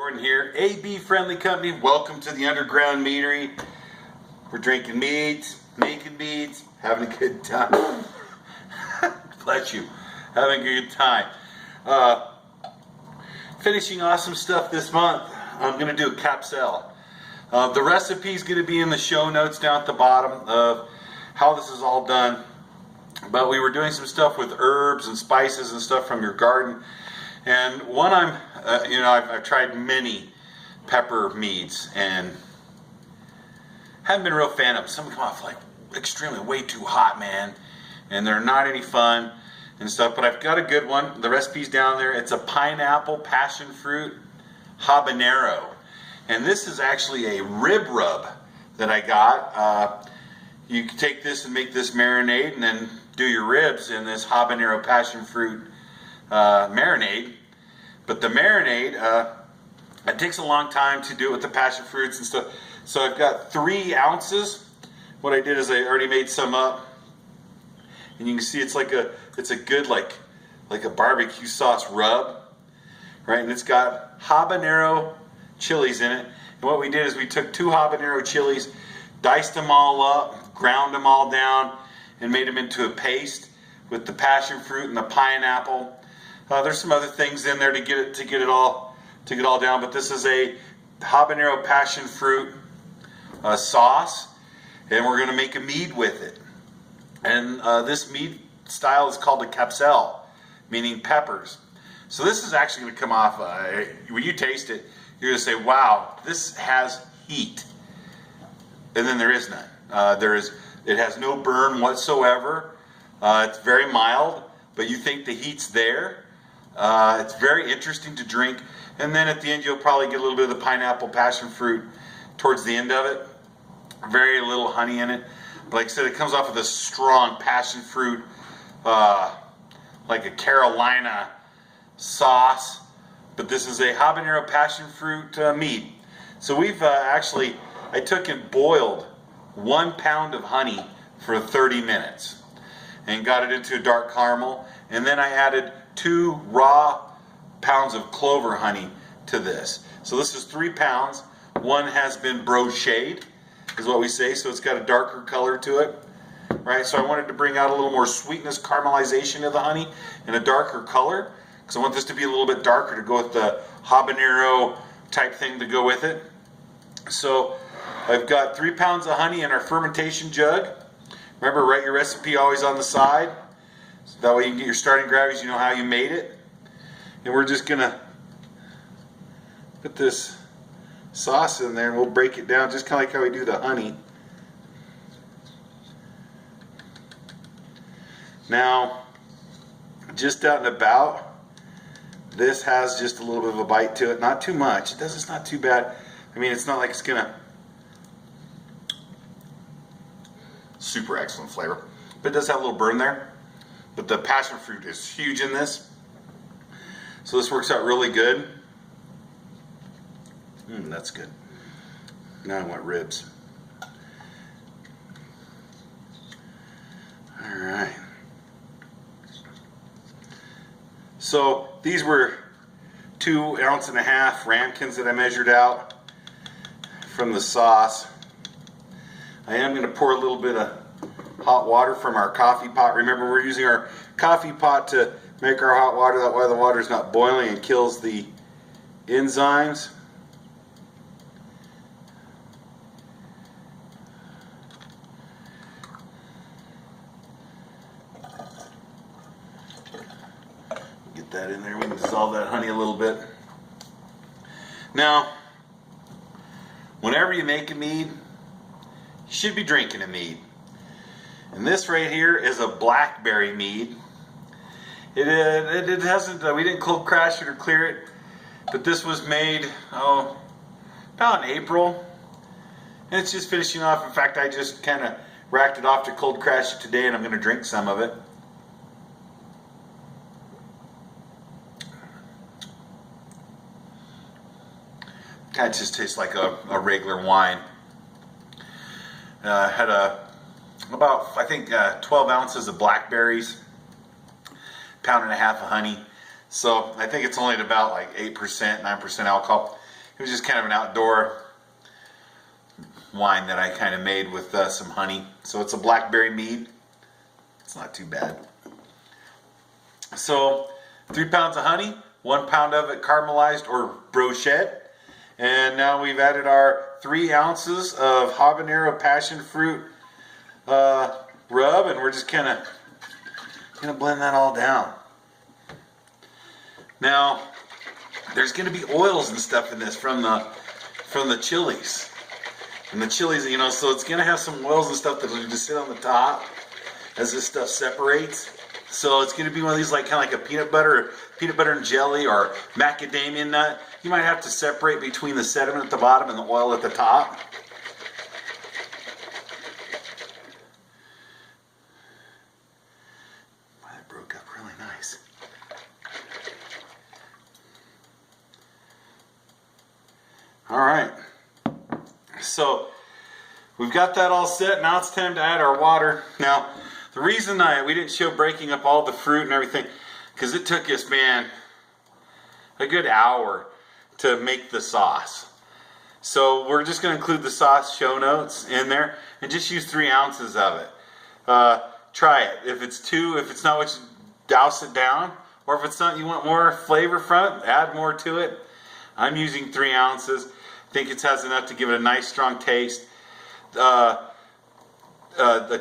Tavern here, AB friendly company. Welcome to the Underground Meadery. We're drinking meads, making meads, having a good time. Bless you, having a good time. Finishing awesome stuff this month. I'm going to do a capsule. The recipe is going to be in the show notes down at the bottom of how this is all done. But we were doing some stuff with herbs and spices and stuff from your garden. And one I've tried many pepper meads and haven't been a real fan of them. Some come off like extremely way too hot, man. And they're not any fun and stuff. But I've got a good one. The recipe's down there. It's a pineapple passion fruit habanero. And this is actually a rib rub that I got. You can take this and make this marinade and then do your ribs in this habanero passion fruit marinade. But the marinade, it takes a long time to do it with the passion fruits and stuff. So I've got 3 ounces. What I did is I already made some up, and you can see it's a good like a barbecue sauce rub, right? And it's got habanero chilies in it. And what we did is we took 2 habanero chilies, diced them all up, ground them all down, and made them into a paste with the passion fruit and the pineapple. There's some other things in there to get it all down, but this is a habanero passion fruit sauce, and we're going to make a mead with it. And this mead style is called a capsule, meaning peppers. So this is actually going to come off. When you taste it, you're going to say, "Wow, this has heat," and then there is none. It has no burn whatsoever. It's very mild, but you think the heat's there. It's very interesting to drink. And then at the end, you'll probably get a little bit of the pineapple passion fruit towards the end of it. Very little honey in it. But like I said, it comes off with a strong passion fruit, like a Carolina sauce. But this is a habanero passion fruit mead. So we've I took and boiled 1 pound of honey for 30 minutes and got it into a dark caramel. And then I added 2 raw pounds of clover honey to this. So this is 3 pounds. 1 has been brocheted, is what we say, so it's got a darker color to it, right? So I wanted to bring out a little more sweetness, caramelization of the honey, and a darker color, because I want this to be a little bit darker to go with the habanero type thing to go with it. So I've got 3 pounds of honey in our fermentation jug. Remember, write your recipe always on the side. So that way you can get your starting gravities, you know how you made it. And we're just going to put this sauce in there and we'll break it down just kind of like how we do the honey. Now, just out and about, this has just a little bit of a bite to it. Not too much. It's not too bad. I mean, it's not like it's going to... Super excellent flavor. But it does have a little burn there. But the passion fruit is huge in this. So this works out really good. That's good. Now I want ribs. Alright. So these were 2.5 ounce ramekins that I measured out from the sauce. I am going to pour a little bit of hot water from our coffee pot. Remember, we're using our coffee pot to make our hot water. That way the water is not boiling and kills the enzymes. Get that in there. We can dissolve that honey a little bit. Now, whenever you make a mead, you should be drinking a mead. And this right here is a Blackberry Mead. It hasn't, we didn't cold crash it or clear it, but this was made, about in April. And it's just finishing off. In fact, I just kind of racked it off to cold crash it today, and I'm going to drink some of it. Kind of just tastes like a regular wine. Had about, I think, 12 ounces of blackberries, 1.5 pounds of honey. So I think it's only at about like 8%, 9% alcohol. It was just kind of an outdoor wine that I kind of made with some honey. So it's a Blackberry Mead. It's not too bad. So 3 pounds of honey, 1 pound of it caramelized or brochette. And now we've added our 3 ounces of Habanero Passionfruit rub, and we're just kind of gonna blend that all down. Now, there's gonna be oils and stuff in this from the chilies. And the chilies, you know, so it's gonna have some oils and stuff that will just sit on the top as this stuff separates. So it's gonna be one of these, like kind of like a peanut butter and jelly or macadamia nut. You might have to separate between the sediment at the bottom and the oil at the top. Wow, that broke up really nice. All right. So we've got that all set. Now it's time to add our water. Now, the reason we didn't show breaking up all the fruit and everything, because it took us, man, a good hour to make the sauce. So we're just going to include the sauce show notes in there and just use 3 ounces of it. Try it. If it's not what you douse it down, or if it's not, you want more flavor from it, add more to it. I'm using 3 ounces. I think it has enough to give it a nice strong taste. A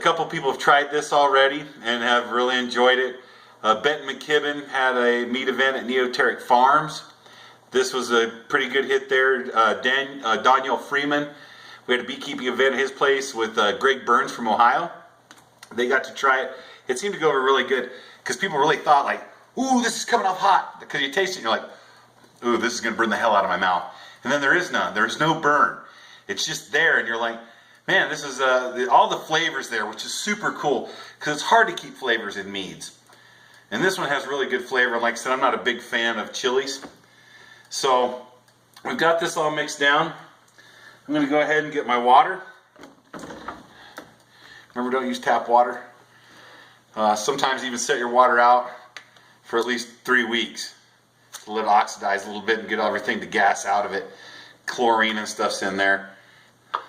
couple people have tried this already and have really enjoyed it. Benton McKibben had a meat event at Neoteric Farms. This was a pretty good hit there. Daniel Freeman, we had a beekeeping event at his place with Greg Burns from Ohio. They got to try it. It seemed to go over really good because people really thought like, ooh, this is coming off hot. Because you taste it and you're like, ooh, this is going to burn the hell out of my mouth. And then there is none. There's no burn. It's just there and you're like, man, this is all the flavors there, which is super cool because it's hard to keep flavors in meads. And this one has really good flavor. And like I said, I'm not a big fan of chilies. So we've got this all mixed down. I'm going to go ahead and get my water. Remember, don't use tap water. Sometimes even set your water out for at least 3 weeks. To let it oxidize a little bit and get everything, the gas out of it. Chlorine and stuff's in there. All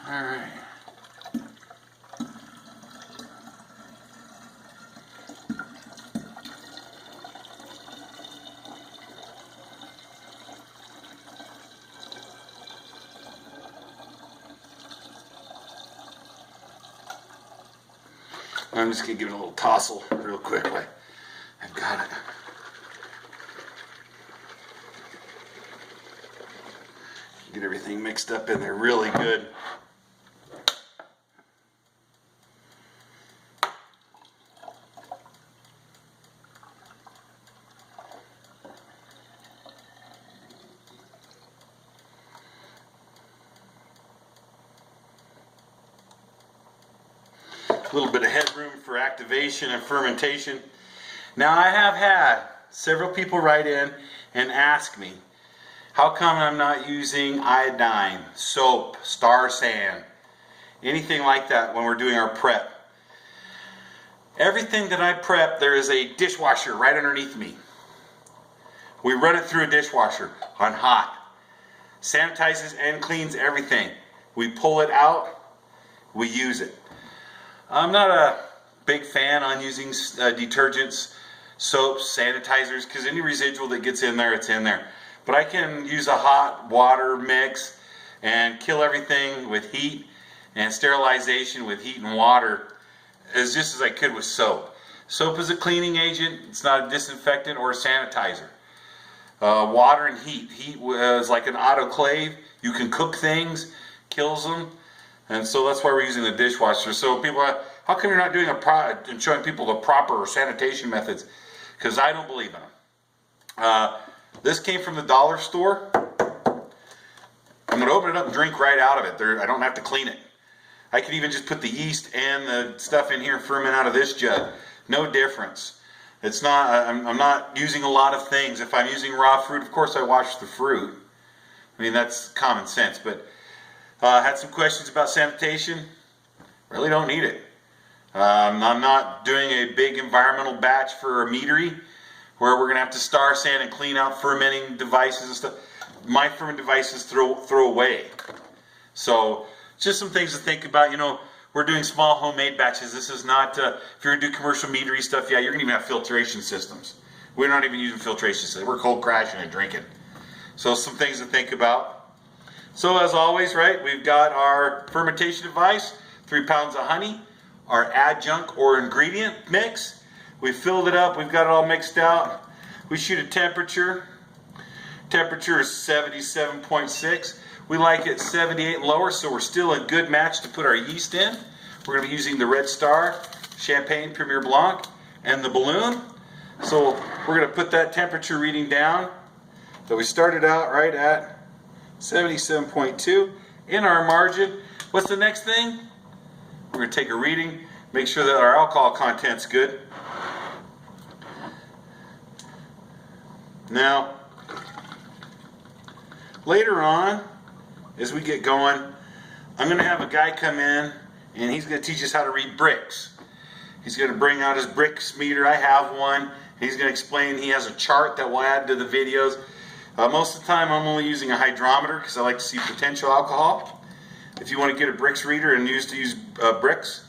right. I'm just going to give it a little tossle real quick. I've got it. Get everything mixed up in there really good. A little bit of headroom for activation and fermentation. Now I have had several people write in and ask me, how come I'm not using iodine, soap, star sand, anything like that when we're doing our prep? Everything that I prep, there is a dishwasher right underneath me. We run it through a dishwasher on hot. Sanitizes and cleans everything. We pull it out, we use it. I'm not a big fan on using detergents, soaps, sanitizers, because any residual that gets in there, it's in there. But I can use a hot water mix and kill everything with heat and sterilization with heat and water as just as I could with soap. Soap is a cleaning agent. It's not a disinfectant or a sanitizer. Water and heat. Heat is like an autoclave. You can cook things, kills them. And so that's why we're using the dishwasher. So people are, how come you're not doing and showing people the proper sanitation methods? Because I don't believe in them. This came from the dollar store. I'm going to open it up and drink right out of it. I don't have to clean it. I could even just put the yeast and the stuff in here and ferment out of this jug. No difference. It's not. I'm not using a lot of things. If I'm using raw fruit, of course I wash the fruit. I mean, that's common sense. But had some questions about sanitation. Really don't need it. I'm not doing a big environmental batch for a meadery where we're going to have to star sand and clean out fermenting devices and stuff. my ferment devices throw away. So just some things to think about. You know, we're doing small homemade batches. This is not, if you're gonna do commercial meadery stuff, yeah, you're gonna even have filtration systems. We're not even using filtration systems. We're cold crashing and drinking. So some things to think about. So as always, right, we've got our fermentation device, 3 pounds of honey, our adjunct or ingredient mix. We filled it up, we've got it all mixed out. We shoot a temperature. Temperature is 77.6. We like it 78 and lower, so we're still a good match to put our yeast in. We're going to be using the Red Star, Champagne Premier Blanc, and the balloon. So we're going to put that temperature reading down that we started out right at 77.2 in our margin. What's the next thing? We're going to take a reading, make sure that our alcohol content's good. Now, later on, as we get going, I'm going to have a guy come in and he's going to teach us how to read bricks. He's going to bring out his bricks meter. I have one. He's going to explain. He has a chart that we'll add to the videos. Most of the time I'm only using a hydrometer because I like to see potential alcohol. If you want to get a bricks reader and use bricks,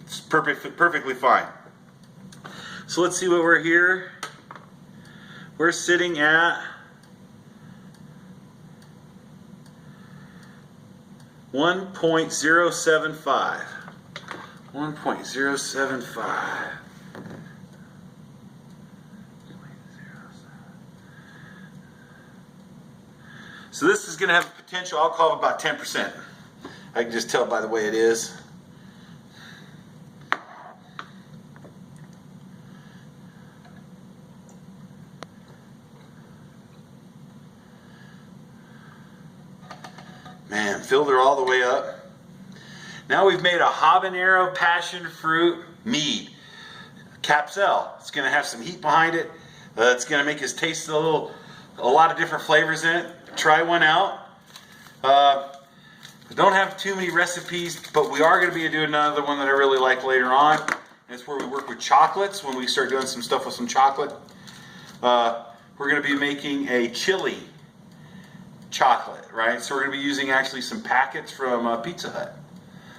it's perfectly fine. So let's see what we're here. We're sitting at 1.075. 1.075. So this is going to have a potential alcohol of about 10%. I can just tell by the way it is. Man, filled her all the way up. Now we've made a Habanero Passionfruit Mead. Capsule. It's going to have some heat behind it. It's going to make us taste a lot of different flavors in it. Try one out. I don't have too many recipes, but we are going to be doing another one that I really like later on. It's where we work with chocolates when we start doing some stuff with some chocolate. We're going to be making a chili chocolate, right? So we're going to be using actually some packets from Pizza Hut.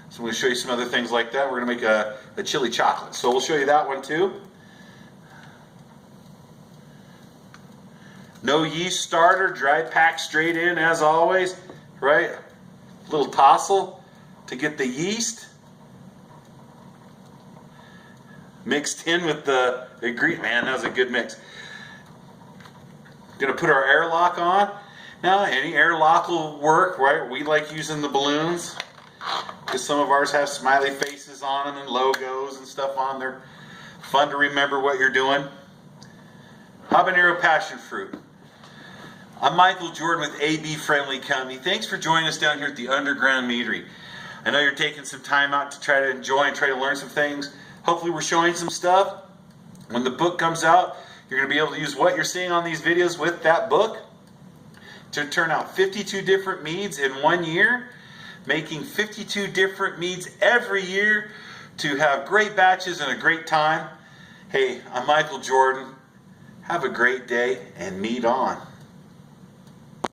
So I'm going to show you some other things like that. We're going to make a chili chocolate. So we'll show you that one too. No yeast starter, dry pack straight in as always, right? Little tossle to get the yeast mixed in with the ingredient. Man, that was a good mix. Gonna put our airlock on. Now, any airlock will work, right? We like using the balloons because some of ours have smiley faces on them and logos and stuff on there. Fun to remember what you're doing. Habanero Passionfruit. I'm Michael Jordan with AB Friendly Company. Thanks for joining us down here at the Underground Meadery. I know you're taking some time out to try to enjoy and try to learn some things. Hopefully we're showing some stuff. When the book comes out, you're going to be able to use what you're seeing on these videos with that book to turn out 52 different meads in 1 year, making 52 different meads every year to have great batches and a great time. Hey, I'm Michael Jordan. Have a great day and mead on.